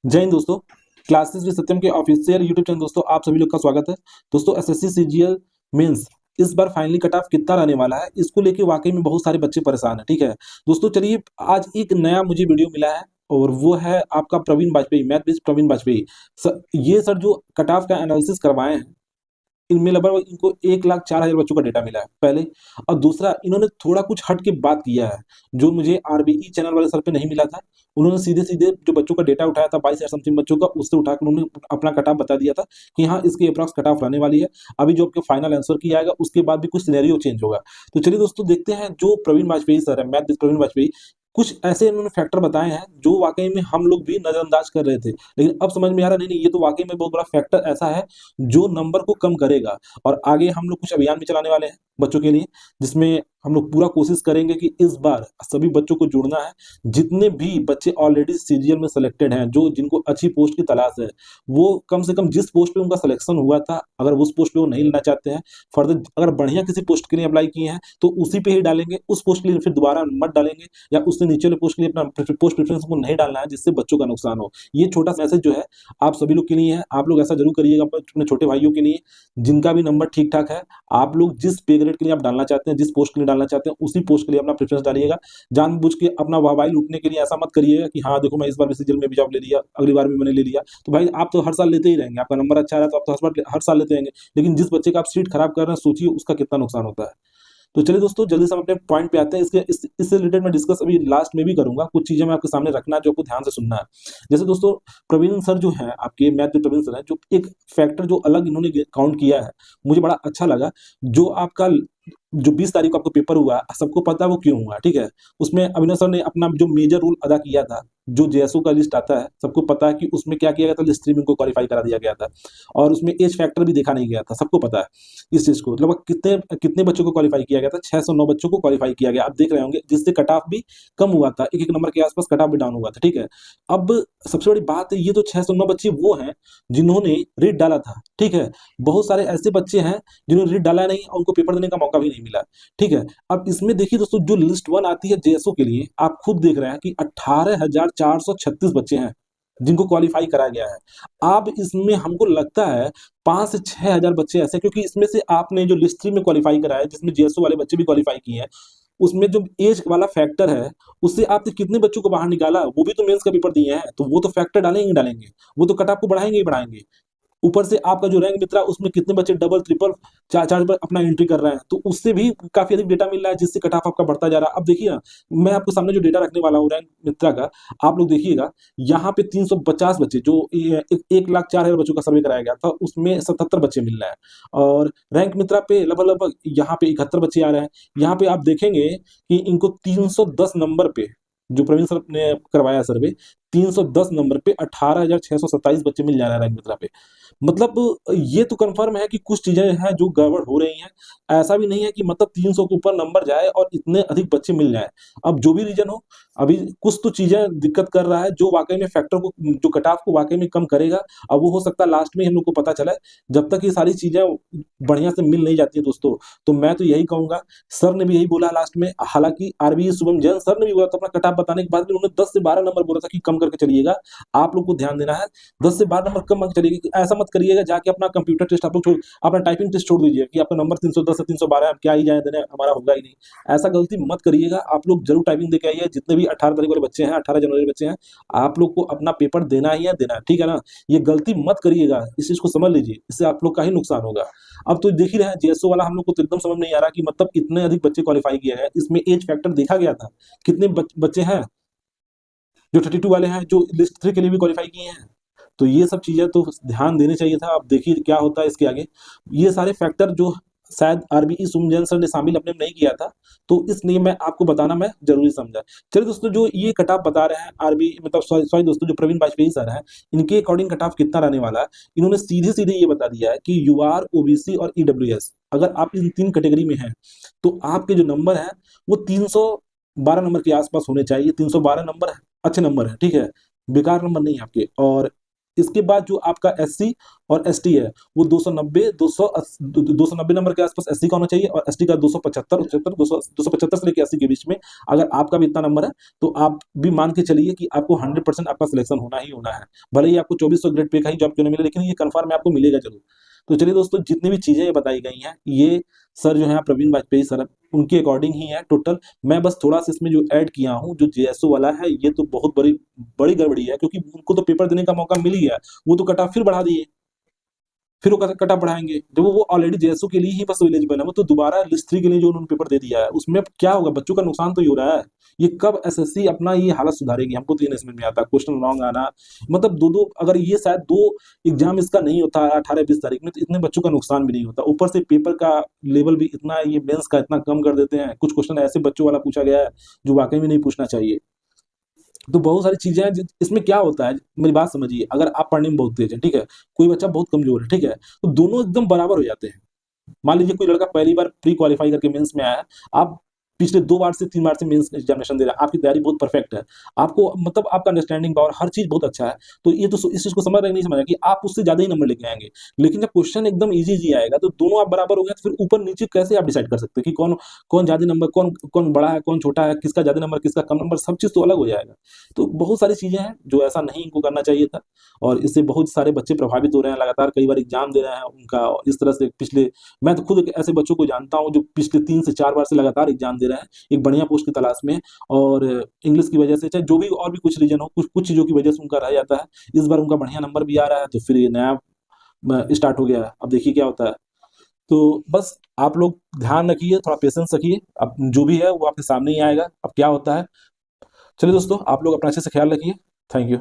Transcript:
जय हिंद दोस्तों। Classes with सत्यम के ऑफिशियल यूट्यूब चैनल दोस्तों आप सभी लोग का स्वागत है। दोस्तों एसएससी सीजीएल मेंस इस बार फाइनली कट ऑफ कितना रहने वाला है, इसको लेके वाकई में बहुत सारे बच्चे परेशान हैं। ठीक है दोस्तों, चलिए आज एक नया मुझे वीडियो मिला है और वो है आपका प्रवीण वाजपेयी, मैथ बेस्ड प्रवीण वाजपेयी ये सर जो कट ऑफ का एनालिसिस करवाए हैं, इनमें लगभग इनको 1,04,000 बच्चों का डेटा मिला है पहले। और दूसरा, इन्होंने थोड़ा कुछ हट के बात किया है जो मुझे आरबीई चैनल वाले सर पे नहीं मिला था। उन्होंने सीधे सीधे जो बच्चों का डेटा उठाया था 22,000 समथिंग बच्चों का, उससे उठाकर उन्होंने अपना कट ऑफ बता दिया था कि हाँ इसकी अप्रॉक्स कट ऑफ रहने वाली है। अभी जो आपके फाइनल आंसर किया जाएगा उसके बाद भी कुछ सिनेरियो चेंज होगा। तो चलिए दोस्तों देखते हैं जो प्रवीण वाजपेयी सर है, मैथ प्रवीण वाजपेयी, कुछ ऐसे इन्होंने फैक्टर बताए हैं जो वाकई में हम लोग भी नजरअंदाज कर रहे थे, लेकिन अब समझ में आ रहा नहीं नहीं ये तो वाकई में बहुत बड़ा फैक्टर ऐसा है जो नंबर को कम करेगा। और आगे हम लोग कुछ अभियान भी चलाने वाले हैं बच्चों के लिए, जिसमें हम लोग पूरा कोशिश करेंगे कि इस बार सभी बच्चों को जुड़ना है। जितने भी बच्चे ऑलरेडी सीजीएल में सिलेक्टेड हैं, जो जिनको अच्छी पोस्ट की तलाश है, वो कम से कम जिस पोस्ट पे उनका सिलेक्शन हुआ था, अगर उस पोस्ट पे वो नहीं लेना चाहते हैं फर्दर, अगर बढ़िया किसी पोस्ट के लिए अप्लाई किए हैं तो उसी पे ही डालेंगे, उस पोस्ट के लिए फिर दोबारा मत डालेंगे, या उससे नीचे वाले पोस्ट के लिए अपना पोस्ट प्रेफरेंस को नहीं डालना है जिससे बच्चों का नुकसान हो। ये छोटा सा मैसेज जो है आप सभी लोग के लिए है। आप लोग ऐसा जरूर करिएगा अपने छोटे भाइयों के लिए जिनका भी नंबर ठीक ठाक है। आप लोग जिस पे ग्रेड के लिए आप डालना चाहते हैं, जिस पोस्ट के लिए डालना चाहते हैं, उसी पोस्ट के लिए अपना प्रेफरेंस डालिएगा। जानबूझ के अपना वाहवाही लूटने के लिए ऐसा मत करिएगा कि हाँ देखो मैं इस बार भी सीजीएल में भी जॉब ले लिया, अगली बार भी मैंने ले लिया। तो भाई आप तो हर साल लेते ही रहेंगे, आपका नंबर अच्छा रहा तो आप तो हर साल लेते रहेंगे, लेकिन जिस बच्चे का आप सीट खराब कर रहे हैं सोचिए उसका कितना नुकसान होता है। तो चलिए दोस्तों जल्दी से हम अपने पॉइंट पे आते हैं। इससे रिलेटेड मैं डिस्कस अभी लास्ट में भी करूंगा, कुछ चीजें मैं आपके सामने रखना है जो आपको ध्यान से सुनना है। जैसे दोस्तों प्रवीण सर जो है आपके मैथ के प्रवीण सर है, जो एक फैक्टर जो अलग इन्होंने काउंट किया है मुझे बड़ा अच्छा लगा। जो आपका जो 20 तारीख को आपको पेपर हुआ, सबको पता है वो क्यों हुआ, ठीक है। उसमें अभिनव सर ने अपना जो मेजर रोल अदा किया था। जो जेएसओ का लिस्ट आता है सबको पता है कि उसमें क्या किया गया था, लिस्ट स्ट्रीमिंग को क्वालिफाई करा दिया गया था, और उसमें एज फैक्टर भी देखा नहीं गया था, सबको पता है इस चीज को। लगभग कितने कितने बच्चों को क्वालिफाई किया गया था, 609 बच्चों को क्वालिफाई किया गया, आप देख रहे होंगे, जिससे कट ऑफ भी कम हुआ था, एक एक नंबर के आसपास कट ऑफ भी डाउन हुआ था, ठीक है। अब सबसे बड़ी बात है, ये तो 609 बच्चे वो हैं जिन्होंने रीट डाला था, ठीक है। बहुत सारे ऐसे बच्चे हैं जिन्होंने रीट डाला नहीं और उनको पेपर देने का मौका भी नहीं मिला, ठीक है। अब इसमें देखिए दोस्तों, जो लिस्ट वन आती है जेएसओ के लिए, आप खुद देख रहे हैं कि 18,436 बच्चे हैं जिनको क्वालिफाई कराया गया है। अब इसमें हमको लगता है 5 से 6 हजार बच्चे ऐसे, क्योंकि इसमें से आपने जो लिस्ट थ्री में क्वालिफाई कराया है, जिसमें जेएसओ वाले बच्चे भी क्वालिफाई किए हैं, उसमें जो एज वाला फैक्टर है उससे आपने कितने बच्चों को बाहर निकाला, वो भी तो मेंस का पेपर दिए हैं, तो वो तो फैक्टर डालेंगे ही डालेंगे, वो तो कट ऑफ को बढ़ाएंगे ही बढ़ाएंगे। ऊपर से आपका जो रैंक मित्रा, उसमें कितने बच्चे डबल ट्रिपल चार चार पर अपना एंट्री कर रहे हैं, तो उससे भी काफी अधिक डेटा मिल रहा है, जिससे कट ऑफ आपका बढ़ता जा रहा है। अब देखिए ना, मैं आपके सामने जो डेटा रखने वाला हूँ रैंक मित्रा का, आप लोग देखिएगा, यहाँ पे 350 बच्चे, जो 1,04,000 बच्चों का सर्वे कराया गया था, उसमें 77 बच्चे मिल रहे हैं, और रैंक मित्रा पे लगभग लगभग यहाँ पे 71 बच्चे आ रहे हैं। यहाँ पे आप देखेंगे कि इनको 310 नंबर पे, जो प्रवीण सर ने करवाया सर्वे, 310 नंबर पे 18,627 बच्चे मिल जा रहे हैं रैंक मित्रा पे। मतलब ये तो कंफर्म है कि कुछ चीजें हैं जो गड़बड़ हो रही हैं। ऐसा भी नहीं है कि मतलब 300 के ऊपर नंबर जाए और इतने अधिक बच्चे मिल जाए। अब जो भी रीजन हो, अभी कुछ तो चीजें दिक्कत कर रहा है जो वाकई में फैक्टर को, जो कट ऑफ को वाकई में कम करेगा। अब वो हो सकता है लास्ट में हम लोग को पता चला है, जब तक ये सारी चीजें बढ़िया से मिल नहीं जाती है दोस्तों। तो मैं तो यही कहूंगा, सर ने भी यही बोला लास्ट में, हालांकि आरबी शुभम जैन सर ने भी बोला था अपना कट ऑफ बताने के बाद भी, उन्होंने 10 से 12 नंबर बोला था कि कम करके चलिएगा। आप लोग को ध्यान देना है, 10 से 12 नंबर कम करके चलिएगा। ऐसा मत करिएगा जाके अपना कंप्यूटर टेस्ट आप लोग छोड़, अपना टाइपिंग टेस्ट छोड़ दीजिए कि आपका नंबर 310 से 312 क्या ही जाए देने, हमारा होगा ही नहीं। ऐसा गलती मत करिएगा, आप लोग जरूर टाइपिंग देके आइए। जितने भी 18 तारीख वाले बच्चे हैं, 18 जनवरी वाले बच्चे हैं, आप लोग को अपना पेपर देना ही है, देना है, ठीक है ना। ये गलती मत करिएगा, इस चीज को समझ लीजिए, इससे आप लोग का ही नुकसान होगा। अब तो देख ही रहे हैं जेएसओ वाला, हम लोग को तो एकदम समझ नहीं आ रहा कि मतलब इतने अधिक बच्चे क्वालिफाई किए हैं, इसमें एज फैक्टर देखा गया था, कितने बच्चे हैं जो 32 वाले हैं, जो लिस्ट थ्री के लिए भी क्वालिफाई किए हैं। तो ये सब चीजें तो ध्यान देने चाहिए था। अब देखिए क्या होता है इसके आगे। ये सारे फैक्टर जो शायद आरबीई सुमजन सर ने शामिल अपने में नहीं किया था, तो इसलिए मैं आपको बताना मैं जरूरी समझा। चलिए दोस्तों, जो ये कट ऑफ बता रहे हैं आरबी, मतलब सॉरी दोस्तों, जो प्रवीण वाजपेयी सर हैं, इनके अकॉर्डिंग कट ऑफ कितना रहने वाला है, इन्होंने सीधे सीधे ये बता दिया है कि यूआर, ओबीसी और ईडब्ल्यूएस, अगर आप इन तीन कैटेगरी में हैं तो आपके जो नंबर है वो 312 नंबर के आसपास होने चाहिए। 312 नंबर अच्छे नंबर है, ठीक है, बेकार नंबर नहीं है आपके। और इसके बाद जो आपका एससी और एसटी है वो 290 नंबर के आसपास एससी का होना चाहिए, और एसटी का 275 275 से लेकर 80 के बीच में। अगर आपका भी इतना नंबर है तो आप भी मान के चलिए कि आपको 100% आपका सिलेक्शन होना ही होना है। भले ही आपको 2400 ग्रेड पे का ही जॉब क्यों नहीं मिले, लेकिन ये कंफर्म है आपको मिलेगा जरूर। तो चलिए दोस्तों, जितनी भी चीजें ये बताई गई हैं ये सर जो है प्रवीण वाजपेयी सर उनके अकॉर्डिंग ही है टोटल। मैं बस थोड़ा सा इसमें जो ऐड किया हूँ, जो जेएसओ वाला है ये तो बहुत बड़ी बड़ी गड़बड़ी है, क्योंकि उनको तो पेपर देने का मौका मिल ही गया, वो तो कट ऑफ फिर बढ़ा दिए, फिर वो कट ऑफ बढ़ाएंगे। जब वो ऑलरेडी जेएसओ के लिए ही बस एलिजिबल है, वो तो दोबारा लिस्ट 3 के लिए जो उन्होंने पेपर दे दिया है उसमें क्या होगा, बच्चों का नुकसान तो ही हो रहा है। ये कब एसएससी अपना ये हालत सुधारेगी, हमको तो ये नहीं समझ में आता। क्वेश्चन रॉन्ग आना, मतलब दो दो, अगर ये शायद 2 एग्जाम इसका नहीं होता 18-20 तारीख में, तो इतने बच्चों का नुकसान भी नहीं होता। ऊपर से पेपर का लेवल भी इतना, ये मेंस का इतना कम कर देते हैं। कुछ क्वेश्चन ऐसे बच्चों वाला पूछा गया है जो वाकई में नहीं पूछना चाहिए। तो बहुत सारी चीजें हैं इसमें। क्या होता है, मेरी बात समझिए, अगर आप पढ़ने में बहुत तेज है, ठीक है, कोई बच्चा बहुत कमजोर है, ठीक है, तो दोनों एकदम बराबर हो जाते हैं। मान लीजिए कोई लड़का पहली बार प्री क्वालिफाई करके मेंस में आया है, आप पिछले 2 बार से 3 बार से मेंस एग्जामिनेशन दे रहे हैं, आपकी तैयारी बहुत परफेक्ट है, आपको मतलब आपका अंडरस्टैंडिंग पावर हर चीज बहुत अच्छा है, तो ये तो इस चीज को समझ रहे नहीं समझ रहे कि आप उससे ज्यादा ही नंबर लेके आएंगे। लेकिन जब क्वेश्चन एकदम इजी इजी आएगा तो दोनों आप बराबर हो गए, तो फिर ऊपर नीचे कैसे आप डिसाइड कर सकते हैं कि कौन कौन ज्यादा नंबर, कौन कौन बड़ा है कौन छोटा है, किसका ज्यादा नंबर किसका कम नंबर, सब चीज तो अलग हो जाएगा। तो बहुत सारी चीजें हैं जो ऐसा नहीं इनको करना चाहिए था, और इससे बहुत सारे बच्चे प्रभावित हो रहे हैं, लगातार कई बार एग्जाम दे रहे हैं उनका। इस तरह से पिछले, मैं तो खुद ऐसे बच्चों को जानता हूं जो पिछले 3 से 4 बार से लगातार एग्जाम दे रहे हैं एक बढ़िया पोस्ट की तलाश में, और इंग्लिश की वजह से, चाहे जो भी और भी कुछ रीजन हो, कुछ कुछ चीजों की वजह से उनका रह जाता है। इस बार उनका बढ़िया नंबर भी आ रहा है, तो फिर ये नया स्टार्ट हो गया है। अब देखिए क्या होता है। तो बस आप लोग ध्यान रखिए, थोड़ा पेशेंस रखिए, अब जो भी है वो आपके सामने ही आएगा। अब क्या होता है, चलिए दोस्तों, आप लोग अपना अच्छे से ख्याल रखिए। Thank you.